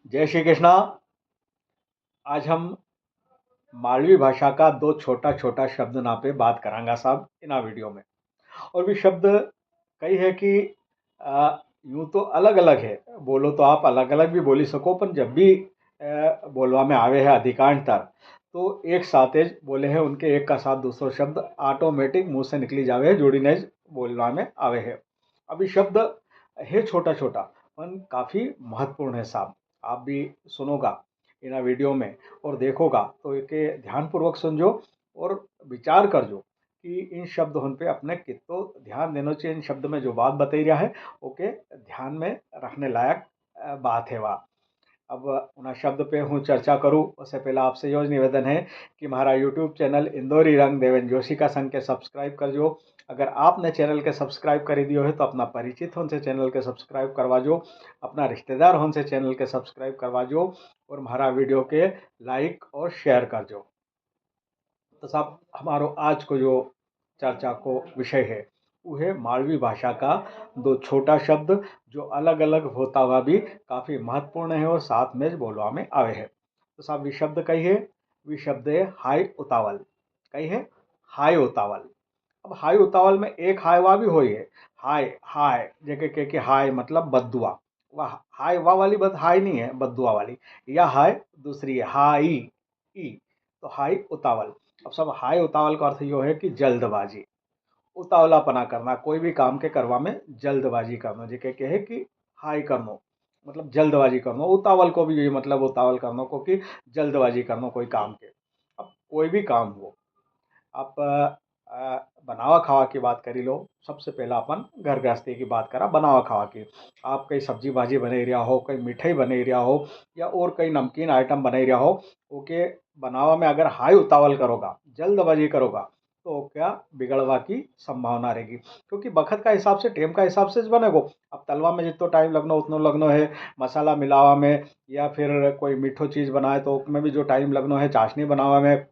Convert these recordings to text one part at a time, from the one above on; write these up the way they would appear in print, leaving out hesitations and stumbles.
जय श्री कृष्णा। आज हम मालवी भाषा का दो छोटा छोटा शब्द ना पे बात करांगा साहब इन वीडियो में। और भी शब्द कई है कि यूं तो अलग अलग है, बोलो तो आप अलग अलग भी बोली सको, पर जब भी बोलवा में आवे है अधिकांशतर तो एक साथ बोले हैं उनके एक का साथ दूसरो शब्द ऑटोमेटिक मुंह से निकली जावे है, जोड़ी ने बोलवा में आवे है। अभी शब्द है छोटा छोटा पर काफ़ी महत्वपूर्ण है साहब। आप भी सुनोगा इन वीडियो में और देखोगा तो इके ध्यानपूर्वक सुनजो और विचार करजो कि इन शब्द होने पे अपने कितो ध्यान देना चाहिए। इन शब्द में जो बात बताई रहा है ओके ध्यान में रखने लायक बात है वह। अब उन शब्द पे हूँ चर्चा करूँ उससे पहले आपसे यो निवेदन है कि हमारा यूट्यूब चैनल इंदौरी रंग देवेन जोशी का संग के सब्सक्राइब कर जो। अगर आपने चैनल के सब्सक्राइब कर दियो है तो अपना परिचित होने से चैनल के सब्सक्राइब करवा जो, अपना रिश्तेदार होने से चैनल के सब्सक्राइब करवा जो और हमारा वीडियो के लाइक और शेयर कर जो। तो साहब हमारो आज को जो चर्चा को विषय है वो है मालवी भाषा का दो छोटा शब्द जो अलग अलग होता हुआ भी काफ़ी महत्वपूर्ण है और साथ में बोलवा में आवे है। तो साहब ये शब्द कही है, वे शब्द है हाय उतावल। कही है हाय उतावल। अब हाय उतावल में एक हाय वाह भी हुई है। हाय हाय जगह के हाय मतलब बदुआ। वाह हाय वाह वाली बद हाय नहीं है, बदुआ वाली। या हाय दूसरी है हाई ई। तो हाय उतावल। अब सब हाय उतावल का अर्थ यो है कि जल्दबाजी, उतावलापना करना, कोई भी काम के करवा में जल्दबाजी करना। जेके के है कि हाय करनो मतलब जल्दबाजी करनो। उतावल को भी यही मतलब उतावल करनो को कि जल्दबाजी करनो कोई काम के। अब कोई भी काम हो, आप बनावा खावा की बात करी लो। सबसे पहला अपन घर गृहस्थी की बात करा बनावा खावा की। आप कई सब्जी भाजी बना रहा हो, कई मिठाई बना रहा हो या और कई नमकीन आइटम बना रहा हो, ओके बनावा में अगर हाई उतावल करोगा, जल्दबाजी करोगा तो क्या बिगड़वा की संभावना रहेगी। क्योंकि बखत का हिसाब से टेम का हिसाब से बनेगो। अब तलवा में जितना टाइम लगना उतना लगना है, मसाला मिलावा में या फिर कोई मीठो चीज़ बनाए तो उसमें भी जो टाइम लगना है, चाशनी बनावा में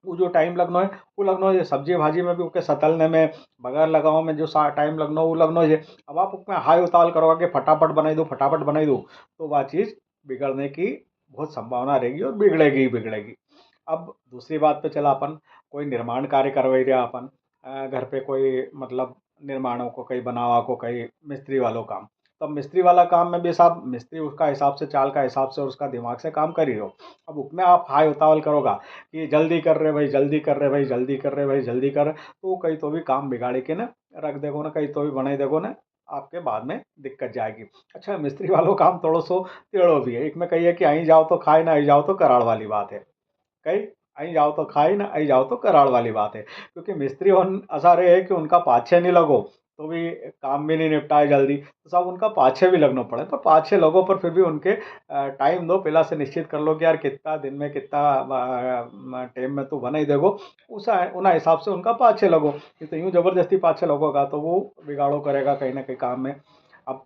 वो जो टाइम लगना है वो लगना है। सब्जी भाजी में भी उसके सतलने में, बगैर लगाओ में जो सा टाइम लगना है वो लगना है। अब आप उसमें हाई उतावल करोगे कि फटाफट बनाई दो फटाफट बनाई दो तो वह चीज़ बिगड़ने की बहुत संभावना रहेगी और बिगड़ेगी ही बिगड़ेगी। अब दूसरी बात पे चला अपन, कोई निर्माण कार्य करवाई रहा अपन घर पे कोई मतलब निर्माणों को कहीं बनावा को कहीं मिस्त्री वालों काम। तब मिस्त्री वाला काम में भी साहब मिस्त्री उसका हिसाब से चाल का हिसाब से और उसका दिमाग से काम कर ही हो। अब उसमें आप हाई उतावल करोगा कि जल्दी कर रहे भाई जल्दी कर रहे भाई जल्दी कर रहे भाई जल्दी कर रहे, तो कहीं तो भी काम बिगाड़ी के ना रख देगो ना, कहीं तो भी बनाई देगो ना, आपके बाद में दिक्कत जाएगी। अच्छा मिस्त्री वालों काम थोड़ो सो टेढ़ो भी है। एक में कही है कि आई जाओ तो खाए ना आई जाओ तो कराड़ वाली बात है। कहीं आई जाओ तो खाई ना आई जाओ तो कराड़ वाली बात है। क्योंकि मिस्त्री ऐसा रहे है कि उनका पाछे नहीं लगो तो भी काम भी नहीं निपटाए जल्दी, तो सब उनका पाछे भी लगना पड़े। पर पाछे लगो पर फिर भी उनके टाइम दो, पहला से निश्चित कर लो कि यार कितना दिन में कितना टाइम में तो बना ही देगो। उस उन हिसाब से उनका पाछे लगो। नहीं तो यूँ जबरदस्ती पाछे लगोगा तो वो बिगाड़ो करेगा कहीं ना कहीं काम में। अब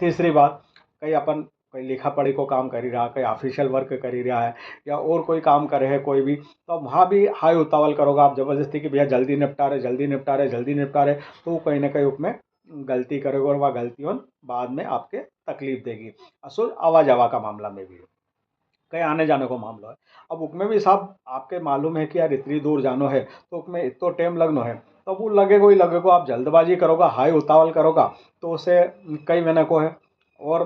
तीसरी बात, कहीं अपन कोई लिखा पढ़ी को काम कर ही रहा, कोई ऑफिशियल वर्क कर ही रहा है या और कोई काम करे है कोई भी, तो अब वहाँ भी हाई उतावल करोगे आप जबरदस्ती कि भैया जल्दी निपटा रहे जल्दी निपटा रहे जल्दी निपटा रहे, तो वो कहीं ना कहीं उसमें गलती करोगे और वह गलती बाद में आपके तकलीफ देगी। असल आवा जावा का मामला में भी है, कहीं आने जाने को मामला है। अब उसमें भी साहब आपके मालूम है कि यार इतनी दूर जानो है तो उसमें इतो टाइम लगनो है, तो वो लगेगा ही लगेगा। आप जल्दबाजी करोगा हाई उतावल करोगा तो उसे कई महीने को है और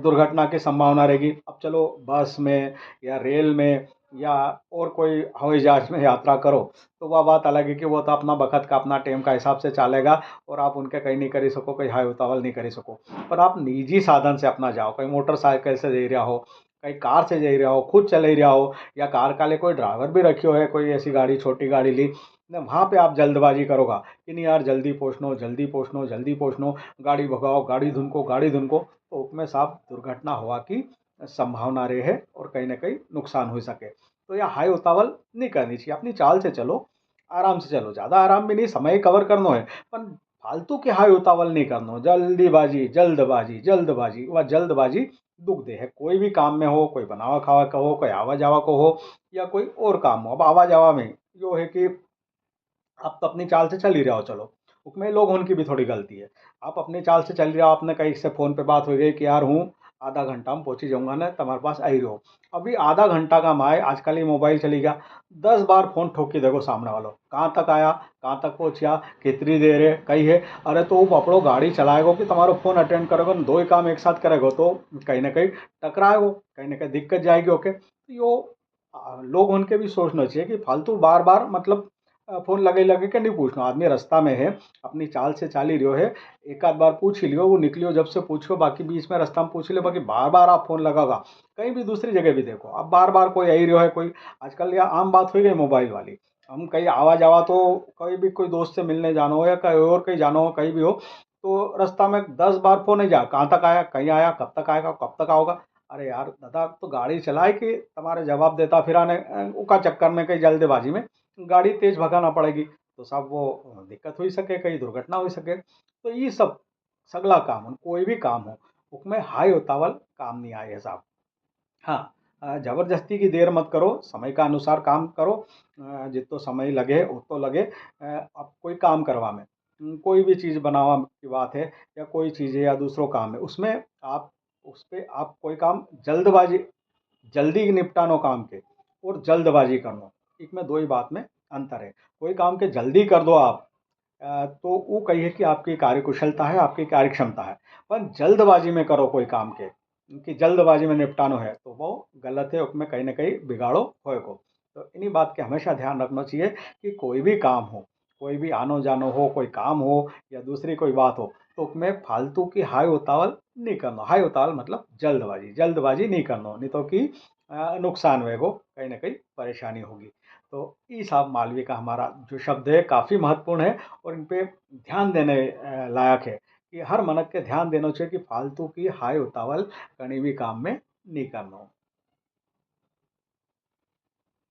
दुर्घटना की संभावना रहेगी। अब चलो बस में या रेल में या और कोई हवाई जहाज में यात्रा करो तो वह बात अलग है कि वो तो अपना बखत का अपना टाइम का हिसाब से चलेगा और आप उनके कहीं नहीं करी सको, कहीं हाई उतावल नहीं करी सको। पर आप निजी साधन से अपना जाओ, कहीं मोटरसाइकिल से दे रहा हो, कहीं कार से जा रहा हो, खुद चले रहा हो या कार का लिए कोई ड्राइवर भी रखियो है, कोई ऐसी गाड़ी छोटी गाड़ी ली ना, वहाँ पे आप जल्दबाजी करोगा कि नहीं यार जल्दी पहुँचनो जल्दी पहुँचनो जल्दी पहुँचनो, गाड़ी भगाओ गाड़ी धुनको, तो उसमें साफ दुर्घटना हुआ की संभावना रहे है और कहीं ना कहीं नुकसान हो सके। तो यह हाई उतावल नहीं करनी चाहिए, अपनी चाल से चलो, आराम से चलो। ज़्यादा आराम भी नहीं, समय कवर करना है पर फालतू के हाई उतावल नहीं करना। जल्दीबाजी जल्दबाजी जल्दबाजी, वह जल्दबाजी दुख दे है। कोई भी काम में हो, कोई बनावा खावा का हो, कोई आवा जावा को हो या कोई और काम हो। अब आवा जावा में जो है कि आप तो अपनी चाल से चल ही रहे हो, चलो उसमें लोग उनकी भी थोड़ी गलती है। आप अपनी चाल से चल रहे हो, आपने कहीं से फ़ोन पे बात हो गई कि यार हूँ आधा घंटा में पहुंची जाऊंगा ना, तुम्हारे पास आई रहो। अभी आधा घंटा का माए आजकल ही मोबाइल चली गया, 10 बार फोन ठोक के देखो सामने वालों, कहाँ तक आया, कहाँ तक पहुंचा, कितनी देर है, कहीं है। अरे तो वो पकड़ो गाड़ी चलाएगो कि तुम्हारा फोन अटेंड करेगो, दो ही काम एक साथ करेगो तो कहीं ना कहीं टकराएगो, कहीं ना कहीं दिक्कत जाएगी। ओके, तो यो लोग उनके भी सोचना चाहिए कि फालतू बार बार मतलब फोन लगे लगे के नहीं पूछना। आदमी रास्ता में है, अपनी चाल से चाल ही रहो है, एक आध बार पूछ ही लियो, वो निकलियो जब से पूछो, बाकी बीच में रास्ता में पूछ लियो। बाकी बार बार आप फोन लगाओगा, कहीं भी दूसरी जगह भी देखो, अब बार बार कोई आई रहो है, कोई आजकल यह आम बात हो गई मोबाइल वाली। हम कहीं आवा जावा तो कहीं भी कोई दोस्त से मिलने जाना हो या कहीं और कहीं जाना हो, कहीं भी हो, तो रास्ता में 10 बार फोन नहीं जा, कहाँ तक आया, कहीं आया, कब तक आएगा, कब तक आओगा। अरे यार दादा, तो गाड़ी चलाए कि तुम्हारे जवाब देता फिर आने उका चक्कर में कहीं जल्दबाजी में गाड़ी तेज भगाना पड़ेगी, तो सब वो दिक्कत हो सके, कहीं दुर्घटना हो सके। तो ये सब सगला काम हो, कोई भी काम हो, उसमें हाई उतावल काम नहीं आए साहब। हाँ, जबरदस्ती की देर मत करो, समय का अनुसार काम करो। जितो समय लगे उतो लगे। अब कोई काम करवा में, कोई भी चीज़ बनावा की बात है, या कोई चीज़ है या दूसरों काम है, उसमें आप उस पे आप कोई काम जल्दबाजी, जल्दी निपटानो काम के और जल्दबाजी करनो, इसमें दो ही बात में अंतर है। कोई काम के जल्दी कर दो आप, तो वो कहिए कि आपकी कार्यकुशलता है, आपकी कार्य क्षमता है। पर जल्दबाजी में करो कोई काम के कि जल्दबाजी में निपटानो है, तो वो गलत है, उसमें कहीं ना कहीं बिगाड़ो होएगो। तो इन्हीं बात के हमेशा ध्यान रखना चाहिए कि कोई भी काम हो, कोई भी आनो जानो हो, कोई काम हो या दूसरी कोई बात हो, तो उसमें फालतू की हाय उतावल नहीं करना। हाय उतावल मतलब जल्दबाजी, जल्दबाजी नहीं करना, नहीं तो कि नुकसान होएगो, कहीं ना कहीं परेशानी होगी। तो ये साहब मालवीय का हमारा जो शब्द है काफ़ी महत्वपूर्ण है, और इन पे ध्यान देने लायक है कि हर मनक के ध्यान देना चाहिए कि फालतू की हाय उतावल कहीं भी काम में नहीं करना हो।